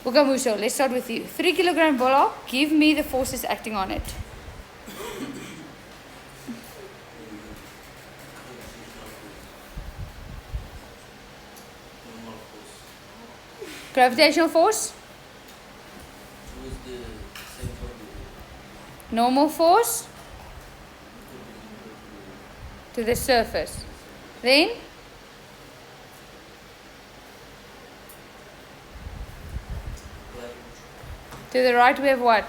Ukamuso, let's start with you. 3 kilogram block, give me the forces acting on it. Gravitational force? Normal force? To the surface. Then? To the right we have what?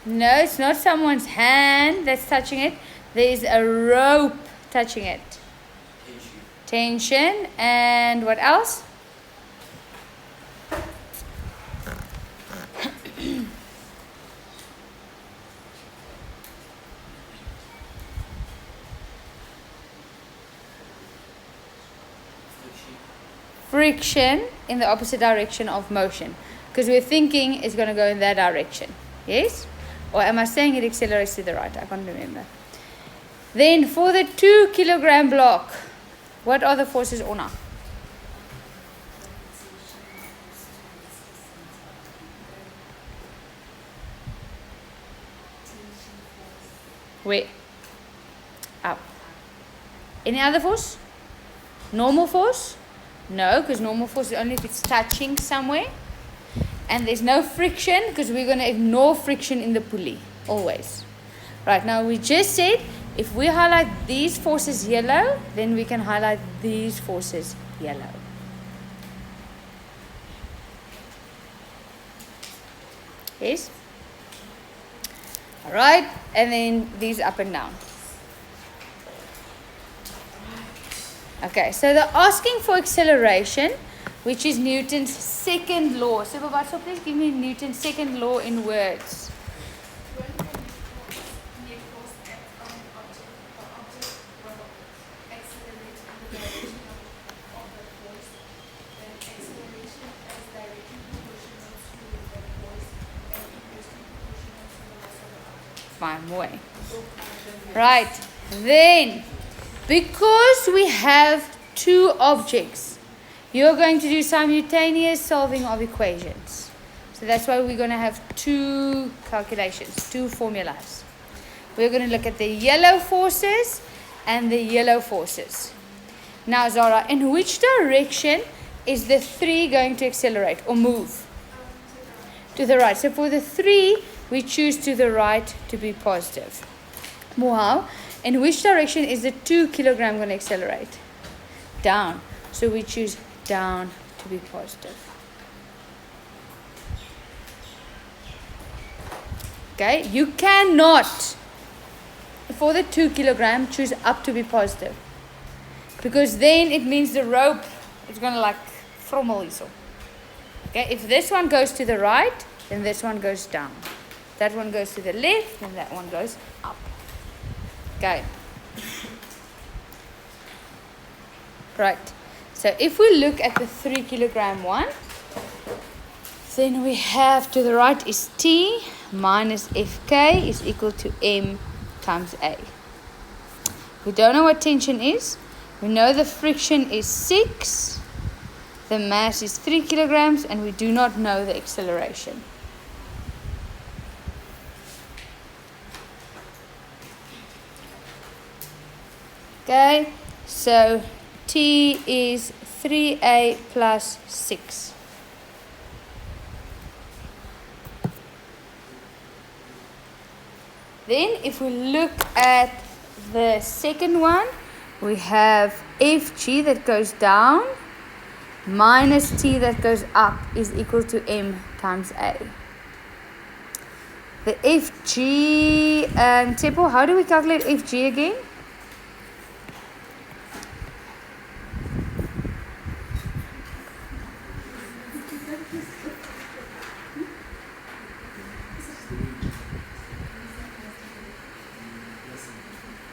No, it's not someone's hand that's touching it. There is a rope touching it. Tension. And what else? Friction in the opposite direction of motion. Because we're thinking it's going to go in that direction. Yes? Or am I saying it accelerates to the right? I can't remember. Then for the 2 kilogram block, what are the forces, Ona? Where? Up. Any other force? Normal force? No, because normal force is only if it's touching somewhere. And there's no friction because we're going to ignore friction in the pulley. Always. Right, now we just said if we highlight these forces yellow, then we can highlight these forces yellow. Yes? Alright, and then these up and down. Okay, so they're asking for acceleration, which is Newton's second law. Supervisor, please give me Newton's second law in words. Fine way. Right, then because we have two objects, you're going to do simultaneous solving of equations. So that's why we're going to have two calculations, two formulas. We're going to look at the yellow forces and the yellow forces. Now, Zara, in which direction is the 3 going to accelerate or move? To the right. So for the 3, we choose to the right to be positive. Wow. In which direction is the 2 kilogram going to accelerate? Down. So we choose down to be positive. Okay, you cannot, for the 2 kilogram, choose up to be positive. Because then it means the rope is going to like frommel. Okay, if this one goes to the right, then this one goes down. That one goes to the left, and that one goes up. Okay. Right. So if we look at the 3 kilogram one, then we have to the right is T minus Fk is equal to M times A. We don't know what tension is. We know the friction is 6. The mass is 3 kilograms, and we do not know the acceleration. Okay, so T is 3A plus 6. Then if we look at the second one, we have Fg that goes down minus T that goes up is equal to M times A. The Fg, Tepo, how do we calculate Fg again?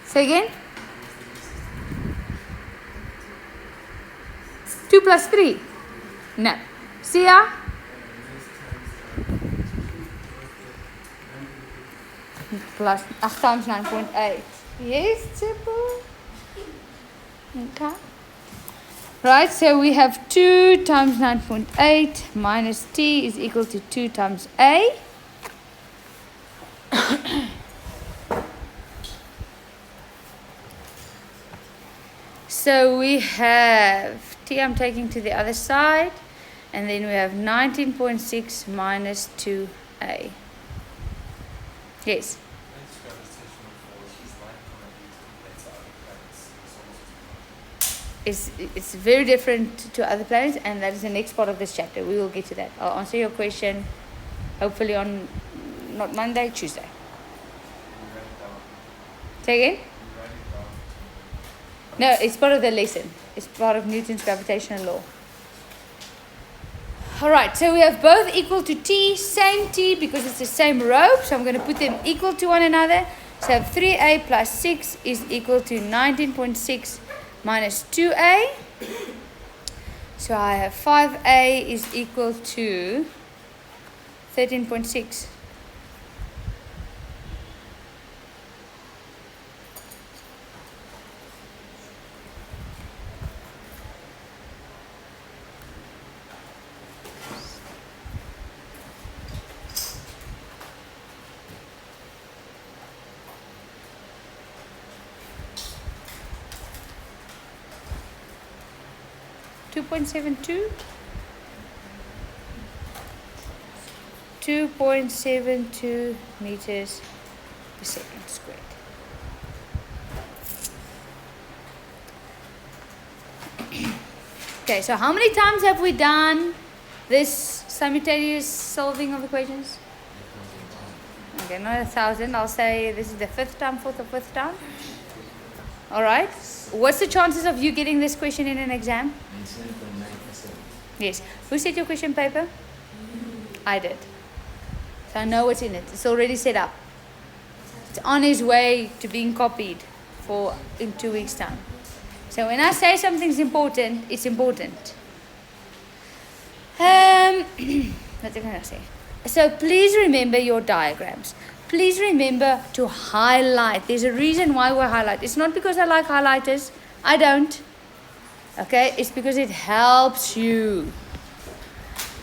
Say again? 2 plus 3? No. Sia? plus times 9.8. Yes, simple. Okay. Right, so we have 2 times 9.8 minus t is equal to 2 times a. So we have t, I'm taking to the other side, and then we have 19.6 minus 2a. Yes. It's very different to other planets, and that is the next part of this chapter. We will get to that. I'll answer your question hopefully on not Monday, Tuesday. Say again? No, it's part of the lesson. It's part of Newton's gravitational law. Alright, so we have both equal to t, same t because it's the same rope, so I'm going to put them equal to one another. So I have 3a plus 6 is equal to 19.6 minus 2a. So I have 5a is equal to 13.6. .72 2.72 meters per second squared. Okay, so how many times have we done this simultaneous solving of equations? Okay, not 1,000. I'll say this is the 5th time, 4th or 5th time. Alright. What's the chances of you getting this question in an exam? 97.9%. Yes. Who set your question paper? I did. So I know what's in it. It's already set up. It's on its way to being copied in 2 weeks' time. So when I say something's important, it's important. What can I say? So please remember your diagrams. Please remember to highlight. There's a reason why we highlight. It's not because I like highlighters. I don't. Okay? It's because it helps you.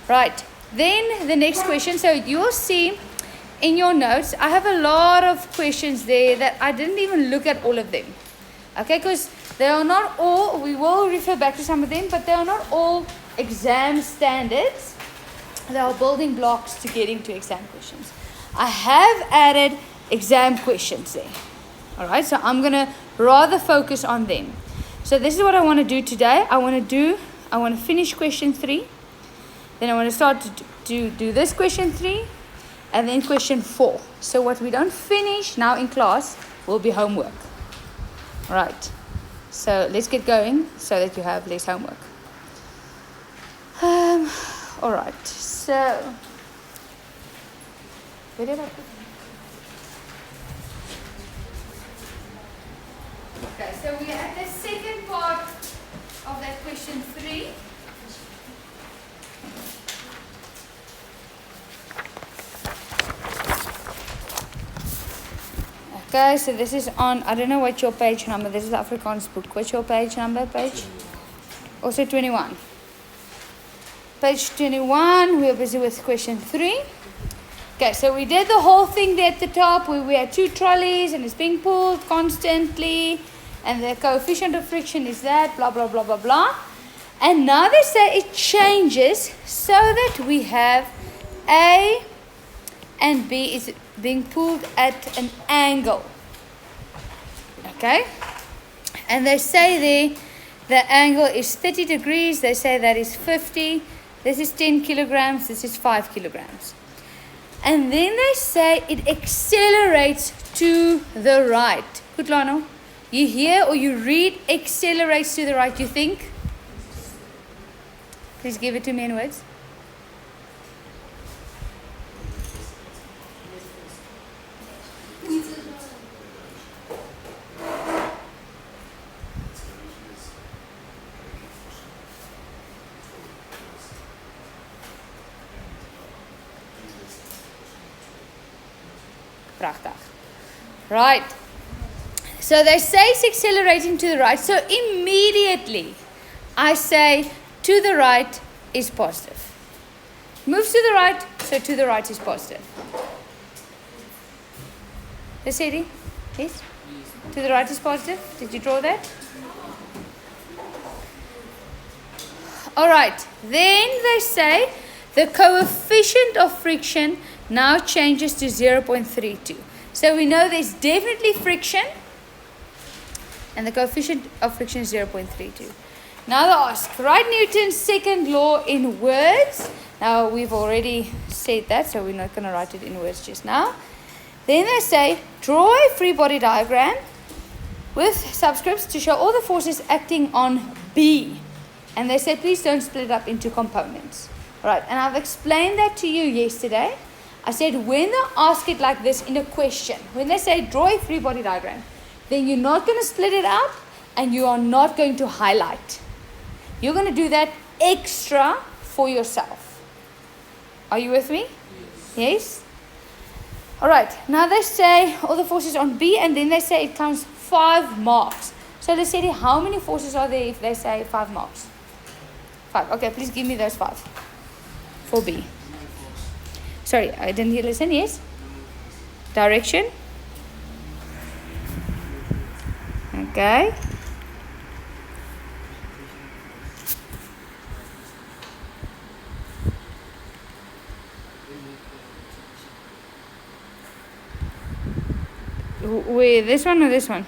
Right. Then the next question. So you'll see in your notes, I have a lot of questions there that I didn't even look at all of them. Okay? Because they are not all, we will refer back to some of them, but they are not all exam standards. They are building blocks to getting to exam questions. I have added exam questions there. Alright, so I'm going to rather focus on them. So this is what I want to do today. I want to finish question 3. Then I want to start to do this question 3. And then question 4. So what we don't finish now in class will be homework. Alright, so let's get going so that you have less homework. Alright, so... Okay, so we are at the second part of that question 3. Okay, so this is on, I don't know what your page number, this is the Afrikaans book. What's your page number, page? Also 21. Page 21, we're busy with question 3. Okay, so we did the whole thing there at the top where we had 2 trolleys and it's being pulled constantly and the coefficient of friction is that, blah, blah, blah, blah, blah. And now they say it changes so that we have A and B is being pulled at an angle. Okay? And they say there the angle is 30 degrees. They say that is 50. This is 10 kilograms. This is 5 kilograms. And then they say it accelerates to the right. Kutlano, you hear or you read accelerates to the right. You think? Please give it to me in words. Prachtig. Right. So they say it's accelerating to the right. So immediately I say to the right is positive. Moves to the right, so to the right is positive. Yes, Eddie? Yes? To the right is positive. Did you draw that? Alright. Then they say the coefficient of friction now changes to 0.32. So we know there's definitely friction. And the coefficient of friction is 0.32. Now they ask, write Newton's second law in words. Now we've already said that, so we're not going to write it in words just now. Then they say, draw a free body diagram with subscripts to show all the forces acting on B. And they say, please don't split it up into components. Right, and I've explained that to you yesterday. I said, when they ask it like this in a question, when they say, draw a free body diagram, then you're not going to split it up and you are not going to highlight. You're going to do that extra for yourself. Are you with me? Yes? Alright, now they say all the forces on B and then they say it counts 5 marks. So they said, how many forces are there if they say 5 marks? 5. Okay, please give me those 5 for B. Sorry, I didn't hear. Listen, yes? Direction. Okay. Wait, this one or this one?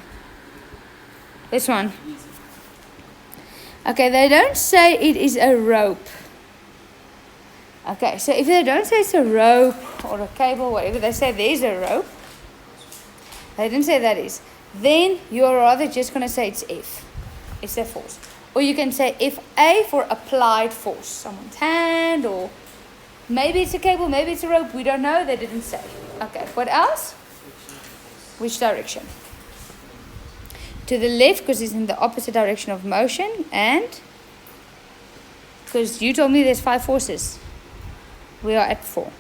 This one. Okay, they don't say it is a rope. Okay, so if they don't say it's a rope or a cable, whatever, they say there is a rope. They didn't say that is. Then you're rather just going to say it's F. It's a force. Or you can say FA for applied force. Someone's hand, or maybe it's a cable, maybe it's a rope. We don't know. They didn't say. Okay, what else? Which direction? To the left, because it's in the opposite direction of motion. And because you told me there's 5 forces. We are at 4.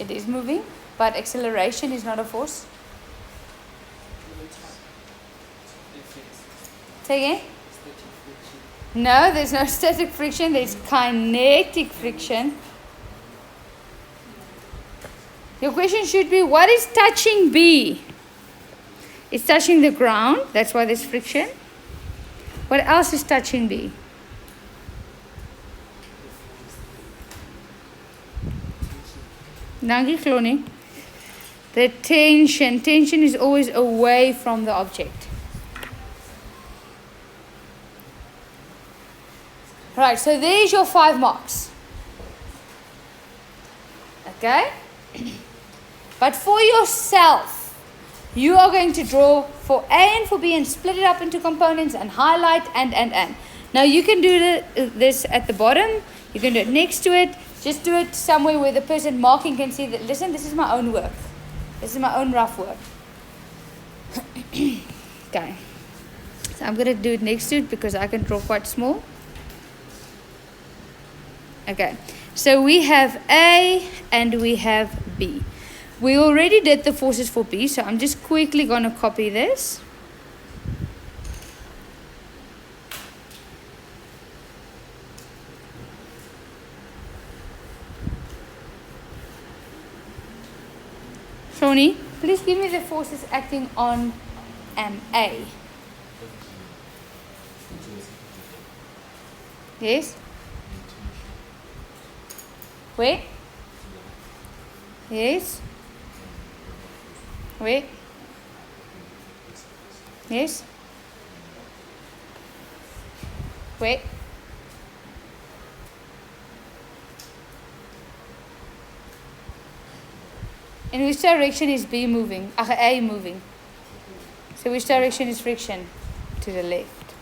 It is moving, but acceleration is not a force. Say again? No, there's no static friction. There's kinetic friction. Your question should be, what is touching B? It's touching the ground. That's why there's friction. What else is touching B? Dankie, Cloney. The tension. Tension is always away from the object. Right, so there's your 5 marks. Okay? But for yourself, you are going to draw for A and for B and split it up into components and highlight and. Now you can do this at the bottom. You can do it next to it. Just do it somewhere where the person marking can see that, listen, this is my own work. This is my own rough work. Okay. So I'm going to do it next to it because I can draw quite small. Okay. So we have A and we have B. We already did the forces for B, so I'm just quickly going to copy this. Shoni, please give me the forces acting on A. Yes? Wait. Yes. Wait. Yes. Wait. In which direction is B moving? A moving. So which direction is friction? To the left.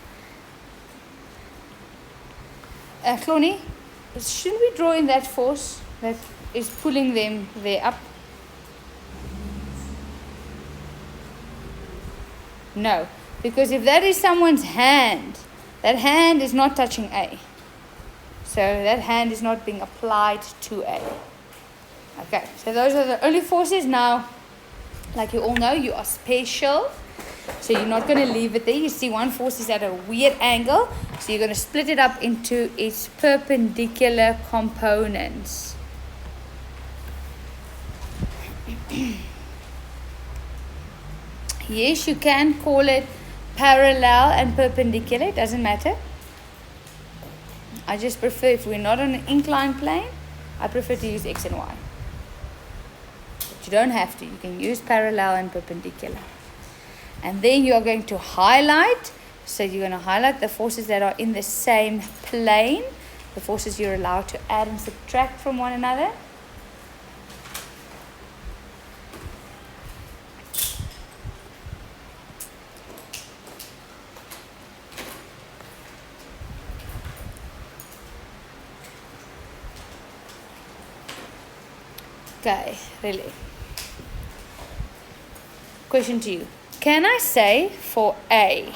Cloney, shouldn't we draw in that force that is pulling them there up? No, because if that is someone's hand, that hand is not touching A. So that hand is not being applied to A. Okay, so those are the only forces. Now, like you all know, you are special. So you're not going to leave it there. You see one force is at a weird angle. So you're going to split it up into its perpendicular components. Yes, you can call it parallel and perpendicular. It doesn't matter. I just prefer, if we're not on an inclined plane, I prefer to use X and Y. But you don't have to. You can use parallel and perpendicular. And then you are going to highlight. So you're going to highlight the forces that are in the same plane. The forces you're allowed to add and subtract from one another. Okay, really. Question to you. Can I say for A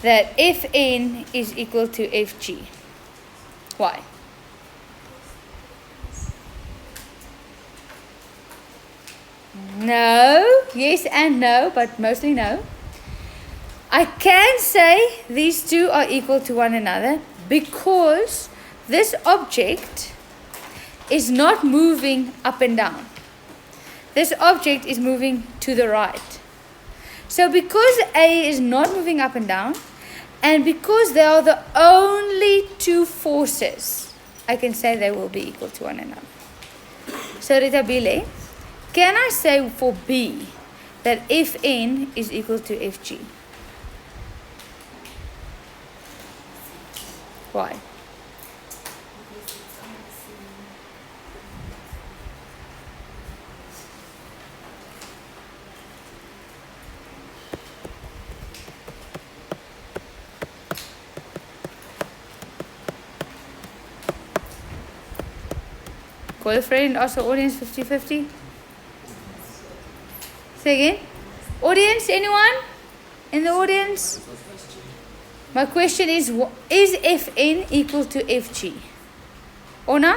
that Fn is equal to Fg? Why? No. Yes and no, but mostly no. I can say these two are equal to one another because this object is not moving up and down. This object is moving to the right. So because A is not moving up and down, and because they are the only two forces, I can say they will be equal to one another. So Ritabile, can I say for B that Fn is equal to Fg? Why? Call a friend, ask the audience 50-50. Say again. Audience, anyone? In the audience? My question is Fn equal to Fg? Ona?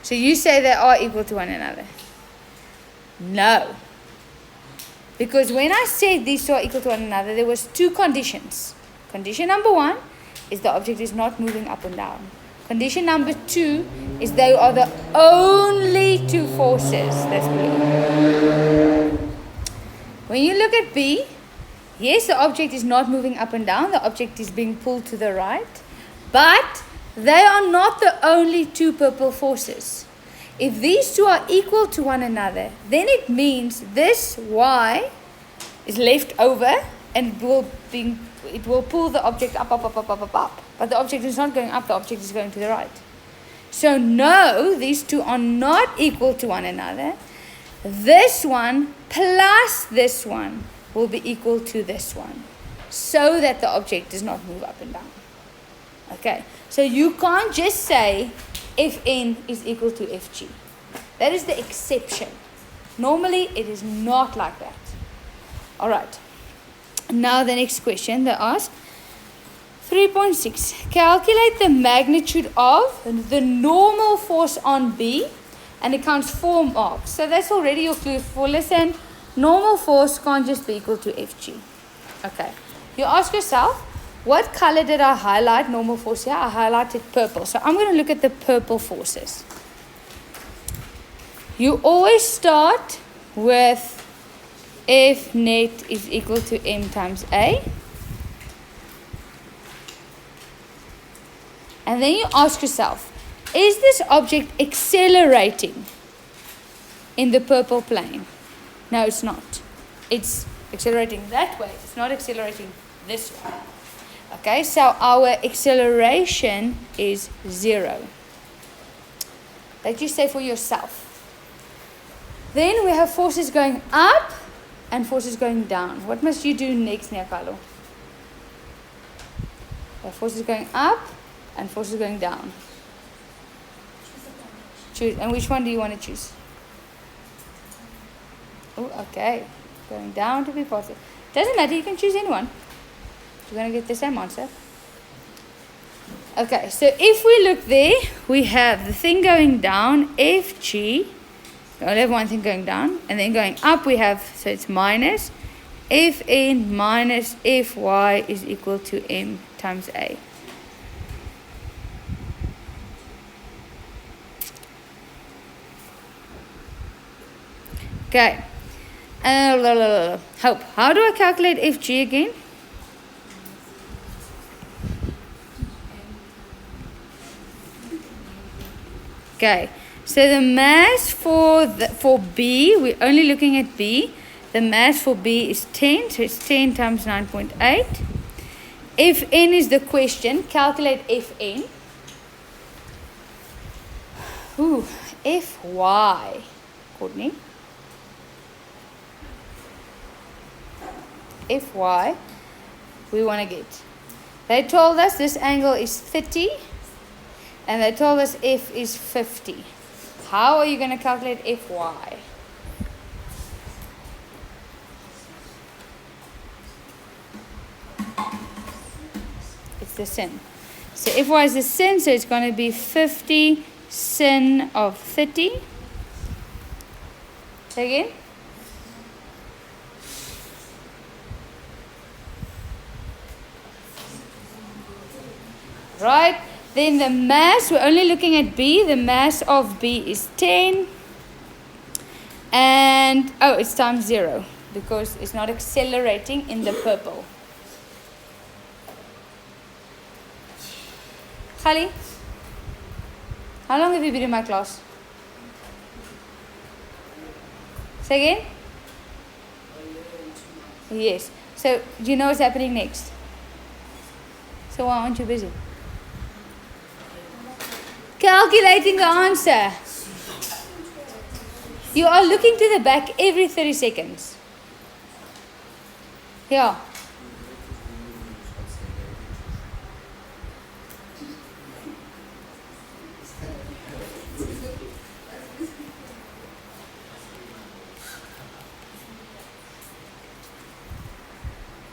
So you say they are equal to one another? No. Because when I said these two are equal to one another, there was two conditions. Condition number one is the object is not moving up and down. Condition number two is they are the only two forces. That's blue. When you look at B, yes, the object is not moving up and down. The object is being pulled to the right. But they are not the only two purple forces. If these two are equal to one another, then it means this Y is left over and it will pull the object up. But the object is not going up, the object is going to the right. So no, these two are not equal to one another. This one plus this one will be equal to this one, so that the object does not move up and down. Okay, so you can't just say Fn is equal to Fg. That is the exception. Normally, it is not like that. All right. Now the next question they ask. 3.6. Calculate the magnitude of the normal force on B and it counts 4 marks. So that's already your clue for lesson. Normal force can't just be equal to Fg. Okay. You ask yourself, what color did I highlight normal force here? I highlighted purple. So I'm going to look at the purple forces. You always start with F net is equal to M times A. And then you ask yourself, is this object accelerating in the purple plane? No, it's not. It's accelerating that way. It's not accelerating this way. Okay, so our acceleration is 0. That you say for yourself. Then we have forces going up and forces going down. What must you do next, Niakalo? We have forces going up and forces going down. Choose. And which one do you want to choose? Oh, okay. Going down to be positive. Doesn't matter, you can choose anyone. You're going to get the same answer. Okay, so if we look there, we have the thing going down, FG. We only have one thing going down. And then going up, we have, so it's minus Fn minus Fy is equal to M times A. Okay. Hope. How do I calculate Fg again? Okay. So the mass for B, we're only looking at B. The mass for B is 10, so it's 10 times 9.8. Fn is the question. Calculate Fn. Ooh, Fy. Courtney. Fy, we want to get. They told us this angle is 30, and they told us F is 50. How are you going to calculate Fy? It's the sin. So Fy is the sin, so it's going to be 50 sin of 30. Say again. Right, then the mass, we're only looking at B. The mass of B is 10. And, oh, it's times 0 because it's not accelerating in the purple. Khali, how long have you been in my class? Say again? Yes. So, do you know what's happening next? So why aren't you busy? Calculating the answer. You are looking to the back every 30 seconds. Yeah.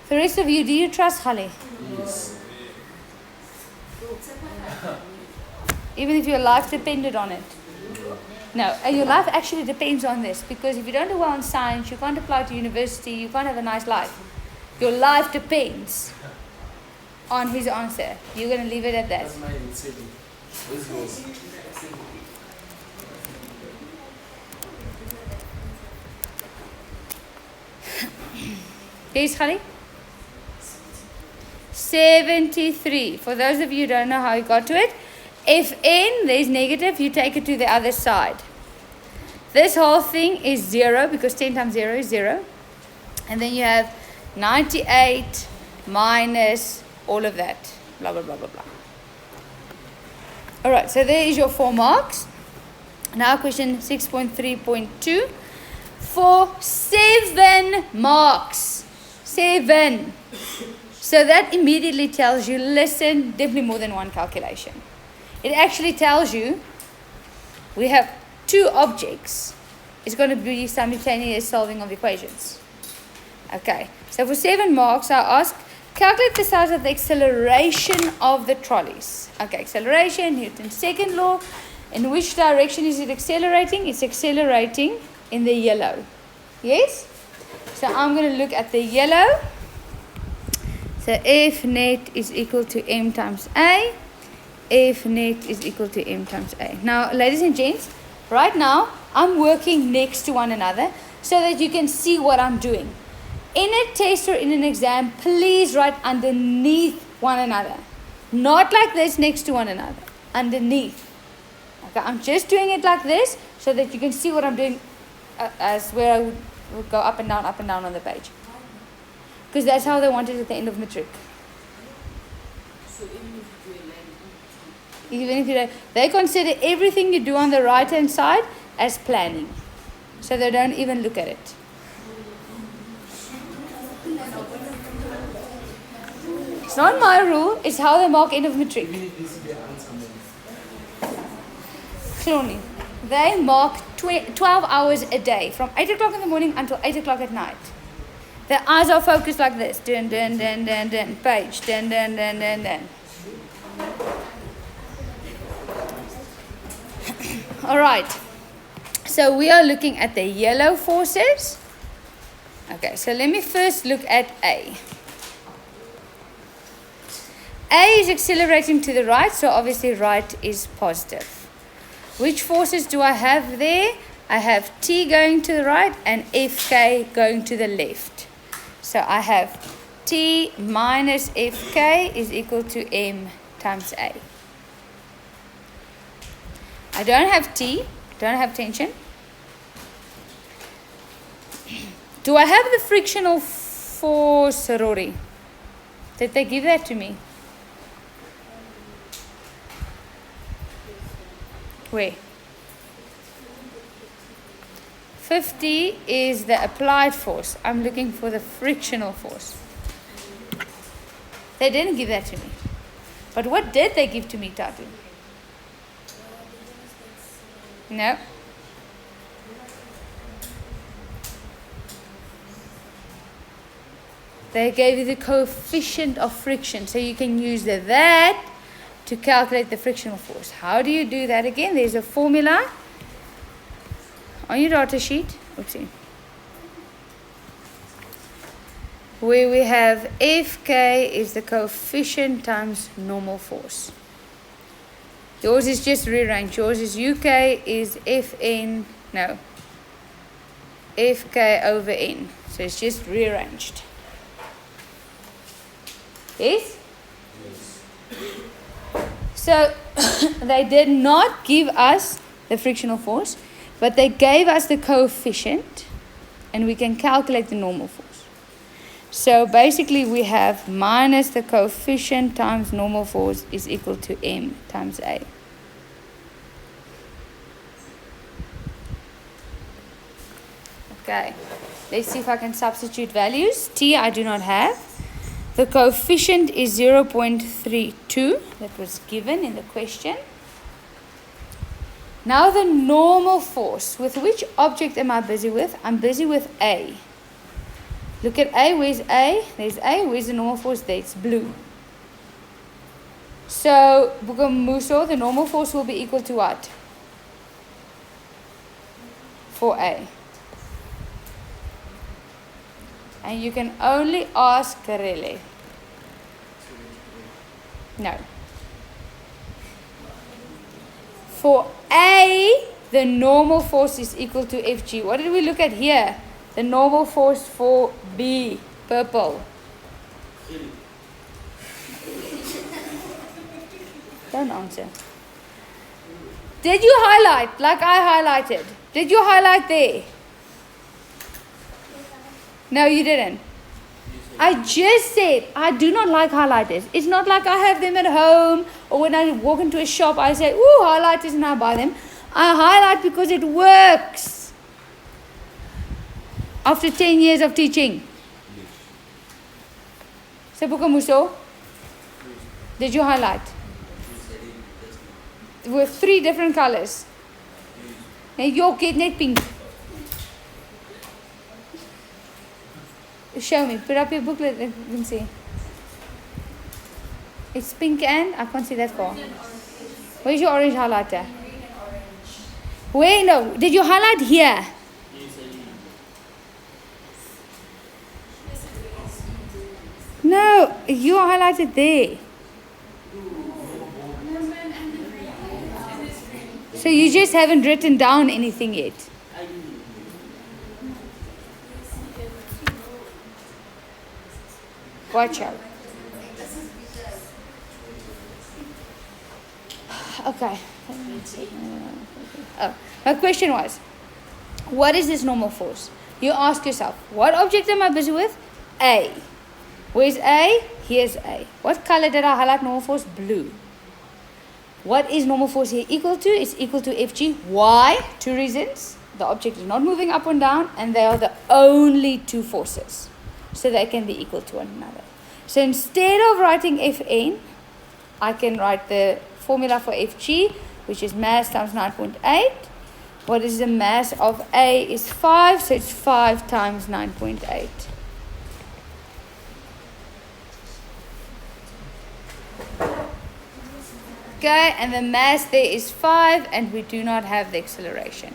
The rest of you, do you trust Khali? Yes. Even if your life depended on it? No, your life actually depends on this, because if you don't do well in science, you can't apply to university, you can't have a nice life. Your life depends on his answer. You're going to leave it at that. That's mine. It's silly. Where's yours? Yes, Khali? 73. For those of you who don't know how you got to it, Fn, there's negative, you take it to the other side. This whole thing is 0 because 10 times 0 is 0. And then you have 98 minus all of that. Blah, blah, blah, blah, blah. Alright, so there is your 4 marks. Now question 6.3.2. For 7 marks. 7. So that immediately tells you, listen, definitely more than one calculation. It actually tells you we have 2 objects. It's going to be simultaneous solving of equations. Okay, so for 7 marks, I ask, calculate the size of the acceleration of the trolleys. Okay, acceleration, Newton's second law. In which direction is it accelerating? It's accelerating in the yellow. Yes? So I'm going to look at the yellow. So F net is equal to M times A. F net is equal to M times A. Now, ladies and gents, right now, I'm working next to one another so that you can see what I'm doing. In a test or in an exam, please write underneath one another. Not like this next to one another. Underneath. Okay, I'm just doing it like this so that you can see what I'm doing as where I would go up and down on the page. Because that's how they want it at the end of matric. So even if you they consider everything you do on the right hand side as planning. So they don't even look at it. It's not my rule, it's how they mark end of matric. Cloney. they mark 12 hours a day, from 8 o'clock in the morning until 8 o'clock at night. Their eyes are focused like this. Dun, dun, dun, dun, dun. Page. Dun, dun, dun, dun, dun. All right. So we are looking at the yellow forces. Okay, so let me first look at A. A is accelerating to the right, so obviously right is positive. Which forces do I have there? I have T going to the right and Fk going to the left. So I have T minus Fk is equal to M times A. I don't have T, don't have tension. Do I have the frictional force, Rory? Did they give that to me? Where? 50 is the applied force. I'm looking for the frictional force. They didn't give that to me. But what did they give to me, Tatu? No. They gave you the coefficient of friction. So you can use that to calculate the frictional force. How do you do that again? There's a formula on your data sheet. Oopsie. Where we have Fk is the coefficient times normal force. Yours is just rearranged. Yours is UK is Fn, no, Fk over N. So it's just rearranged. Yes? So they did not give us the frictional force, but they gave us the coefficient, and we can calculate the normal force. So basically we have minus the coefficient times normal force is equal to M times A. Okay, let's see if I can substitute values. T I do not have. The coefficient is 0.32, that was given in the question. Now the normal force, with which object am I busy with? I'm busy with A. Look at A, where's A? There's A, where's the normal force? There, it's blue. So, Bukamuso, the normal force will be equal to what? For A. And you can only ask Karele. No. For A, the normal force is equal to Fg. What did we look at here? The normal force for B, purple. Don't answer. Did you highlight like I highlighted? Did you highlight there? No, you didn't. I just said I do not like highlighters. It's not like I have them at home or when I walk into a shop I say, ooh, highlighters, and I buy them. I highlight because it works. After 10 years of teaching. Sebukamuso, did you highlight? With 3 different colors. Now your kid net pink. Show me. Put up your booklet and you can see. It's pink and I can't see that far. Where's your orange highlighter? Where? No. Did you highlight here? No. You highlighted there. So you just haven't written down anything yet. Watch out. Okay. Oh, my question was, what is this normal force? You ask yourself, what object am I busy with? A. Where's A? Here's A. What color did I highlight normal force? Blue. What is normal force here equal to? It's equal to Fg. Why? 2 reasons. The object is not moving up and down, and they are the only 2 forces. So they can be equal to one another. So instead of writing Fn, I can write the formula for Fg, which is mass times 9.8. What is the mass of A is 5, so it's 5 times 9.8. Okay, and the mass there is 5, and we do not have the acceleration.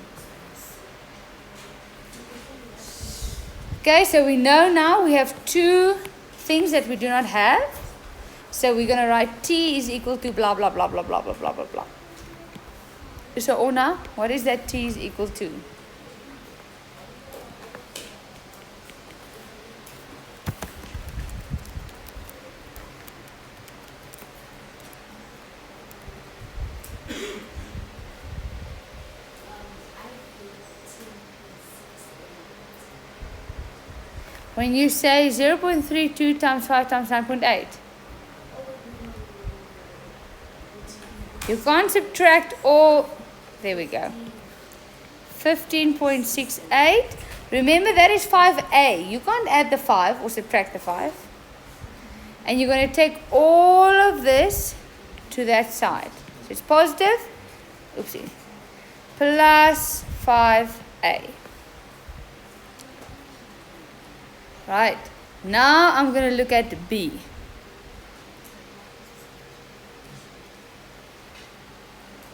Okay, so we know now we have two things that we do not have. So we're going to write T is equal to blah, blah, blah, blah, blah, blah, blah, blah, blah. So Ona, what is that T is equal to? When you say 0.32 times 5 times 9.8, you can't subtract all. There we go. 15.68. Remember that is 5a. You can't add the 5 or subtract the 5. And you're going to take all of this to that side. So it's positive. Oopsie. Plus 5a. Right. Now I'm going to look at B.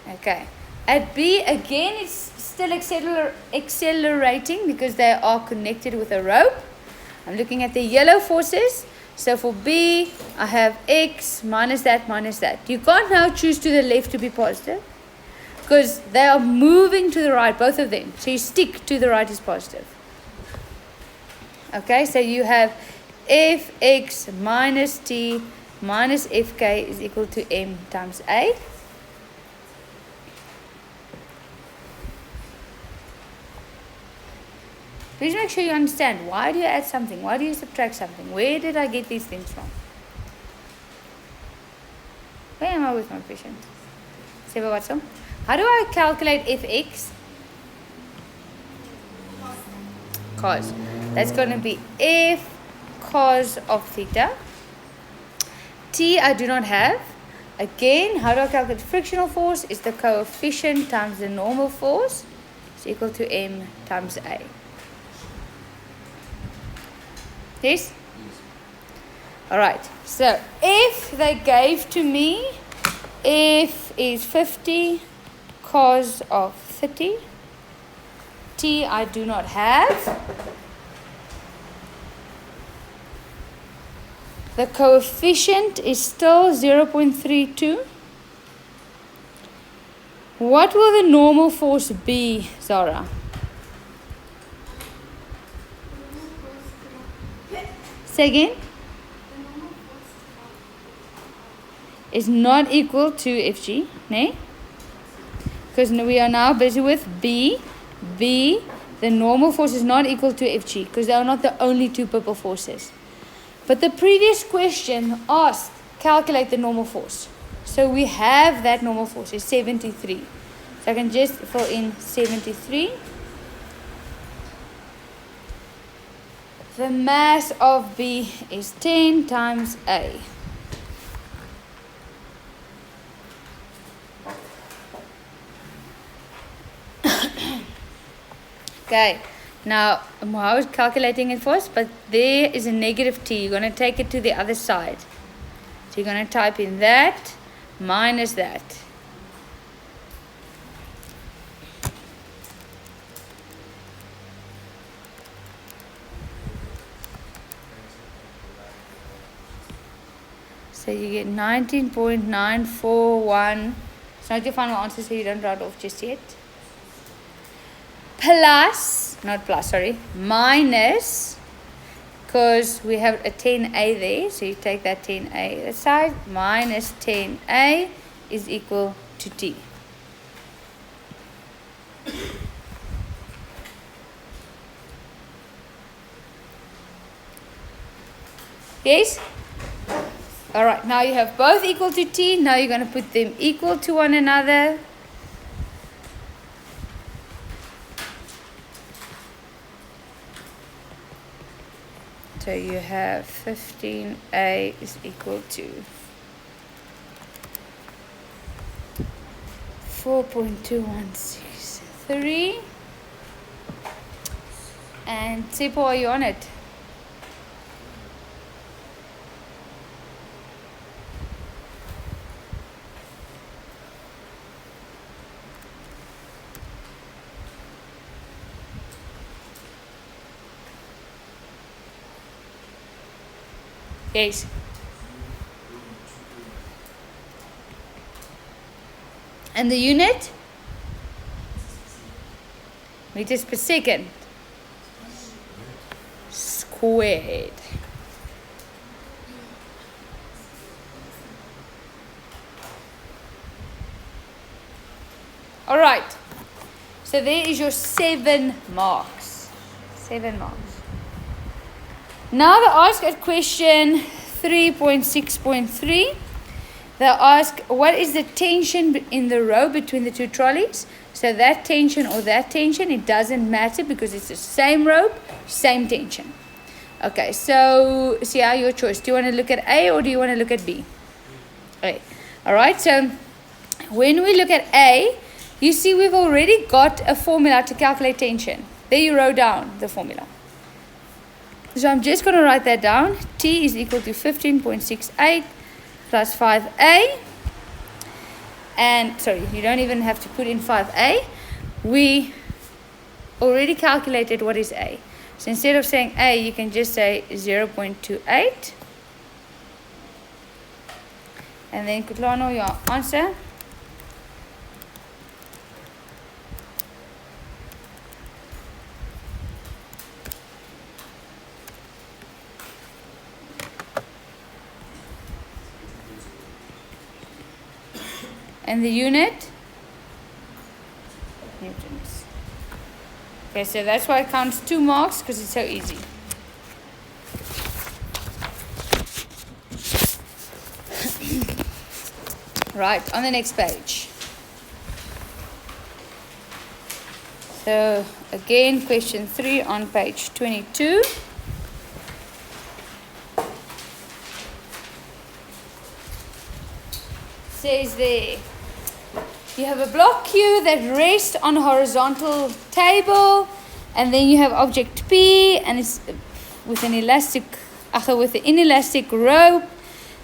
Okay. At B, again, it's still accelerating because they are connected with a rope. I'm looking at the yellow forces. So for B, I have X minus that minus that. You can't now choose to the left to be positive because they are moving to the right, both of them. So you stick to the right is positive. Okay, so you have Fx minus T minus Fk is equal to M times A. Please make sure you understand. Why do you add something? Why do you subtract something? Where did I get these things from? Where am I with my patient? How do I calculate Fx? Cos. That's going to be F cos of theta. T I do not have. Again, how do I calculate frictional force? Is the coefficient times the normal force. Is equal to M times A. Yes? Alright, so if they gave to me, F is 50 cos of 30, T I do not have, the coefficient is still 0.32. What will the normal force be, Zara? Say again. Is not equal to Fg, ne? Because we are now busy with B. B, the normal force is not equal to Fg because they are not the only two purple forces. But the previous question asked calculate the normal force. So we have that normal force is 73. So I can just fill in 73. The mass of B is 10 times A. Okay, now I was calculating it first, but there is a negative T. You're going to take it to the other side. So you're going to type in that minus that. So you get 19.941. It's not your final answer, so you don't write off just yet. Plus, not plus, sorry, minus, because we have a 10A there, so you take that 10A aside, minus 10A is equal to T. Yes? Alright, now you have both equal to T. Now you're going to put them equal to one another. So you have 15A is equal to 4.216 3. And Tsepo, are you on it? Yes. And the unit? Meters per second. Squared. All right. So there is your 7 marks. 7 marks. Now they ask at question 3.6.3. They ask, what is the tension in the row between the two trolleys? So that tension or that tension, it doesn't matter because it's the same rope, same tension. Okay, so see how your choice. Do you want to look at A or do you want to look at B? A. Alright, so when we look at A, you see we've already got a formula to calculate tension. There you wrote down the formula. So I'm just going to write that down. T is equal to 15.68 plus 5A. And, sorry, you don't even have to put in 5A. We already calculated what is A. So instead of saying A, you can just say 0.28. And then, Kutlano, your answer. And the unit? Newtons. Okay, so that's why it counts 2 marks, because it's so easy. Right, on the next page. So, again, question 3 on page 22. Says there, you have a block Q that rests on a horizontal table, and then you have object P, and it's with an inelastic rope,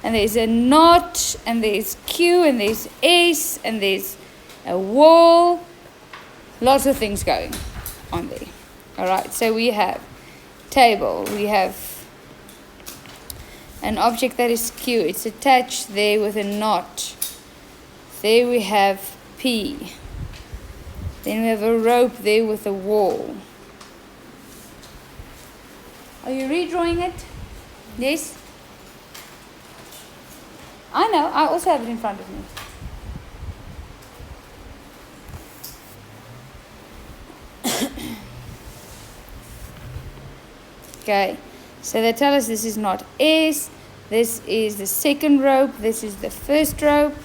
and there's a knot, and there's Q, and there's S, and there's a wall. Lots of things going on there. Alright, so we have table, we have an object that is Q, it's attached there with a knot. There we have P. Then we have a rope there with a wall. Are you redrawing it? Yes? I know, I also have it in front of me. Okay, so they tell us this is not S, this is the second rope, this is the first rope.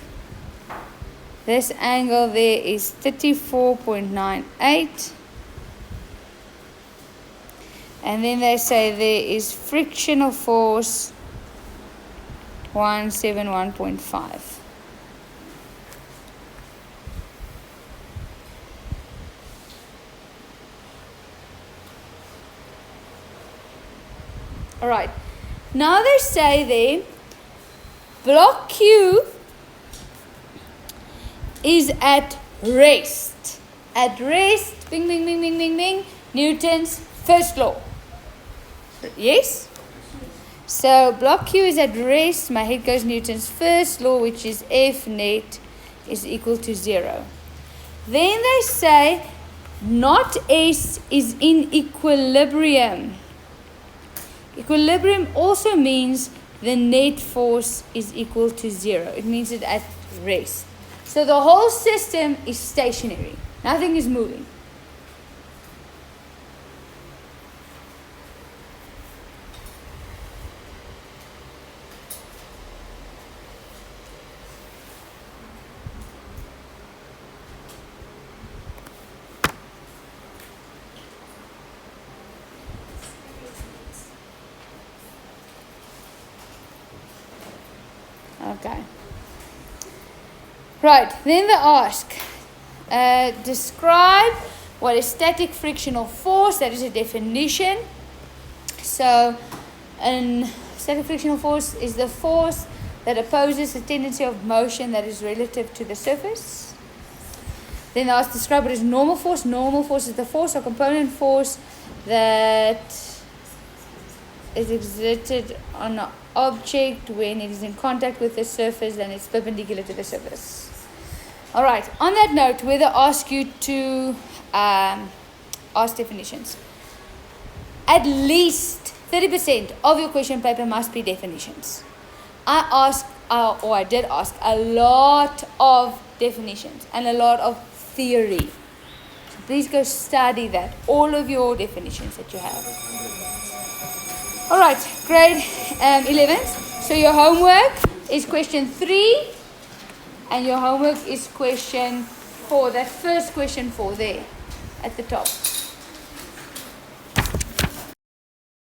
This angle there is 34.98. And then they say there is frictional force 171.5. All right. Now they say there, block Q is at rest. At rest, bing, bing, bing, bing, bing, bing, Newton's first law. Yes? So block Q is at rest. My head goes Newton's first law, which is F net is equal to 0. Then they say not S is in equilibrium. Equilibrium also means the net force is equal to 0. It means it's at rest. So the whole system is stationary. Nothing is moving. Okay. Right, then they ask, Describe what is static frictional force. That is a definition. So, static frictional force is the force that opposes the tendency of motion that is relative to the surface. Then they ask describe what is normal force. Normal force is the force or component force that is exerted on an object when it is in contact with the surface and it's perpendicular to the surface. Alright, on that note, where they ask you to ask definitions, at least 30% of your question paper must be definitions. I did ask a lot of definitions and a lot of theory. So please go study that, all of your definitions that you have. Alright, grade 11th. So your homework is question 3 and your homework is question 4. That first question 4 there at the top.